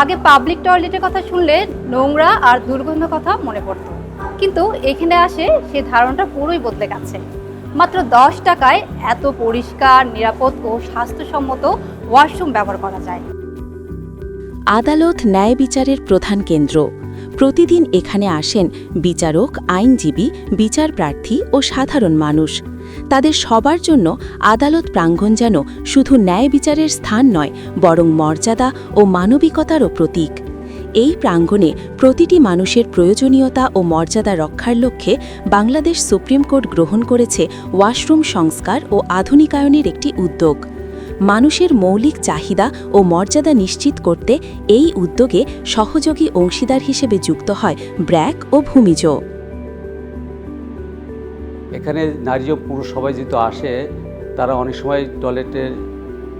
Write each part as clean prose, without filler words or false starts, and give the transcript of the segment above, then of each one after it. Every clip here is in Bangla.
আগে পাবলিক টয়লেটের কথা শুনলে নোংরা আর দুর্গন্ধ কথা মনে পড়তো, কিন্তু এখানে আসে সে ধারণাটা পুরোই বদলে গেছে। মাত্র 10 টাকায় এত পরিষ্কার, নিরাপদ ও স্বাস্থ্যসম্মত ওয়াশরুম ব্যবহার করা যায়। আদালত ন্যায় বিচারের প্রধান কেন্দ্র। প্রতিদিন এখানে আসেন বিচারক, আইনজীবী, বিচার প্রার্থী ও সাধারণ মানুষ। তাদের সবার জন্য আদালত প্রাঙ্গণ যেন শুধু ন্যায় বিচারের স্থান নয়, বরং মর্যাদা ও মানবিকতারও প্রতীক। এই প্রাঙ্গণে প্রতিটি মানুষের প্রয়োজনীয়তা ও মর্যাদা রক্ষার লক্ষ্যে বাংলাদেশ সুপ্রিম কোর্ট গ্রহণ করেছে ওয়াশরুম সংস্কার ও আধুনিকায়নের একটি উদ্যোগ। মানুষের মৌলিক চাহিদা ও মর্যাদা নিশ্চিত করতে এই উদ্যোগে সহযোগী অংশীদার হিসেবে যুক্ত হয় ব্র্যাক ও ভূমিজ। এখানে নারী ও পুরুষ সবাই যেহেতু আসে, তারা অনেক সময় টয়লেটের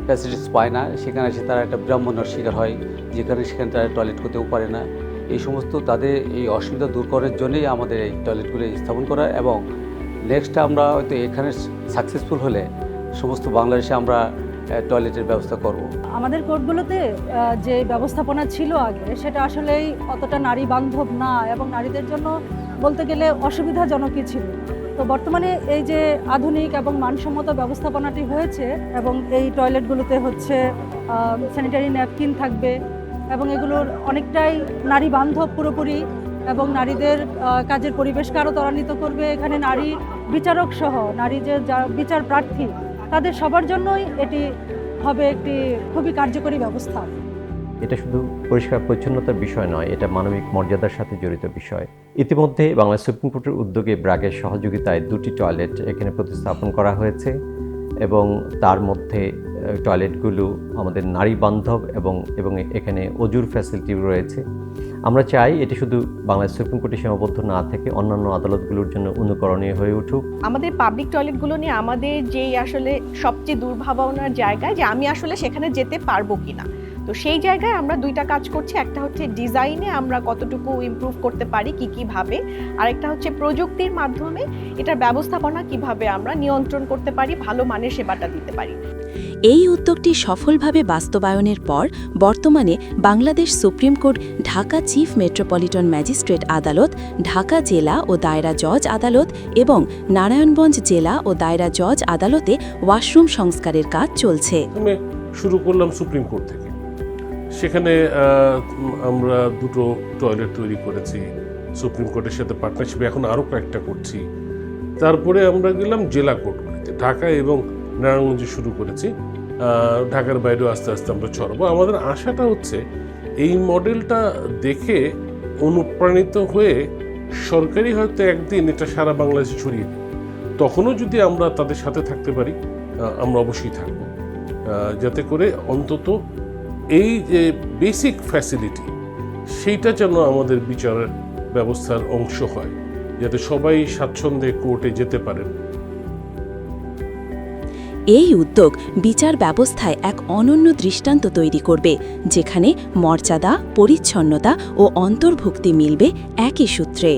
ফ্যাসিলিটিস পায় না, সেখানে এসে তারা একটা বিড়ম্বনার শিকার হয়, যেখানে সেখানে তারা টয়লেট করতেও পারে না। এই সমস্ত তাদের এই অসুবিধা দূর করার জন্যই আমাদের এই টয়লেটগুলো স্থাপন করা, এবং নেক্সট আমরা হয়তো এখানে সাকসেসফুল হলে সমস্ত বাংলাদেশে আমরা টয়লেটের ব্যবস্থা করব। আমাদের কোর্টগুলোতে যে ব্যবস্থাপনা ছিল আগে, সেটা আসলেই অতটা নারী বান্ধব না এবং নারীদের জন্য বলতে গেলে অসুবিধাজনকই ছিল। তো বর্তমানে এই যে আধুনিক এবং মানসম্মত ব্যবস্থাপনাটি হয়েছে, এবং এই টয়লেটগুলোতে হচ্ছে স্যানিটারি ন্যাপকিন থাকবে এবং এগুলোর অনেকটাই নারী বান্ধব পুরোপুরি, এবং নারীদের কাজের পরিবেশকে আরও ত্বরান্বিত করবে। এখানে নারী বিচারক সহ নারী যে বিচার প্রার্থী, তাদের সবার জন্যই এটি হবে একটি খুবই কার্যকরী ব্যবস্থা। এটা শুধু পরিষ্কার পরিচ্ছন্নতার বিষয় নয়, এটা মানবিক মর্যাদার সাথে জড়িত বিষয়। ইতিমধ্যে বাংলাদেশ সুপ্রিম কোর্টের উদ্যোগে ব্র্যাকের সহযোগিতায় 2টি টয়লেট এখানে প্রতিস্থাপন করা হয়েছে, এবং তার মধ্যে টয়লেটগুলো আমাদের নারী বান্ধব এবং এখানে অজুর ফ্যাসিলিটি রয়েছে। আমরা চাই এটি শুধু বাংলাদেশ সুপ্রিম কোর্টে সীমাবদ্ধ না থেকে অন্যান্য আদালতগুলোর জন্য অনুকরণীয় হয়ে উঠুক। আমাদের পাবলিক টয়লেটগুলো নিয়ে আমাদের যেই আসলে সবচেয়ে দুর্ভাবনার জায়গায় যে আমি আসলে সেখানে যেতে পারবো কিনা, তো সেই জায়গায় আমরা দুইটা কাজ করছি। একটা হচ্ছে ডিজাইনে আমরা কতটুকু ইমপ্রুভ করতে পারি কিভাবে, আরেকটা হচ্ছে প্রযুক্তির মাধ্যমে এটার ব্যবস্থাপনা কিভাবে আমরা নিয়ন্ত্রণ করতে পারি, ভালো মানের সেবাটা দিতে পারি। এই উদ্যোগটি সফলভাবে বাস্তবায়নের পর বর্তমানে Bangladesh supreme court Dhaka chief metropolitan magistrate আদালত, ঢাকা জেলা ও দায়রা জজ আদালত এবং নারায়ণগঞ্জ জেলা ও দায়রা জজ আদালতে ওয়াশরুম সংস্কারের কাজ চলছে। শুরু করলাম সুপ্রিম কোর্ট থেকে, সেখানে আমরা 2টো টয়লেট তৈরি করেছি সুপ্রিম কোর্টের সাথে পার্টনারশিপে, এখন আরও কয়েকটা করছি। তারপরে আমরা গেলাম জেলা কোর্টগুলিতে, ঢাকা এবং নারায়ণগঞ্জে শুরু করেছি, ঢাকার বাইরেও আস্তে আস্তে আমরা ছড়াবো। আমাদের আশাটা হচ্ছে এই মডেলটা দেখে অনুপ্রাণিত হয়ে সরকারি হয়তো একদিন এটা সারা বাংলাদেশে ছড়িয়ে দিই, তখনও যদি আমরা তাদের সাথে থাকতে পারি, আমরা অবশ্যই থাকবো, যাতে করে অন্তত এই যে বেসিক ফ্যাসিলিটি সেইটা যেন আমাদের বিচারের ব্যবস্থার অংশ হয়, যাতে সবাই স্বাচ্ছন্দ্যে কোর্টে যেতে পারেন। এই উদ্যোগ বিচার ব্যবস্থায় এক অনন্য দৃষ্টান্ত তৈরি করবে, যেখানে মর্যাদা, পরিচ্ছন্নতা ও অন্তর্ভুক্তি মিলবে একই সূত্রে।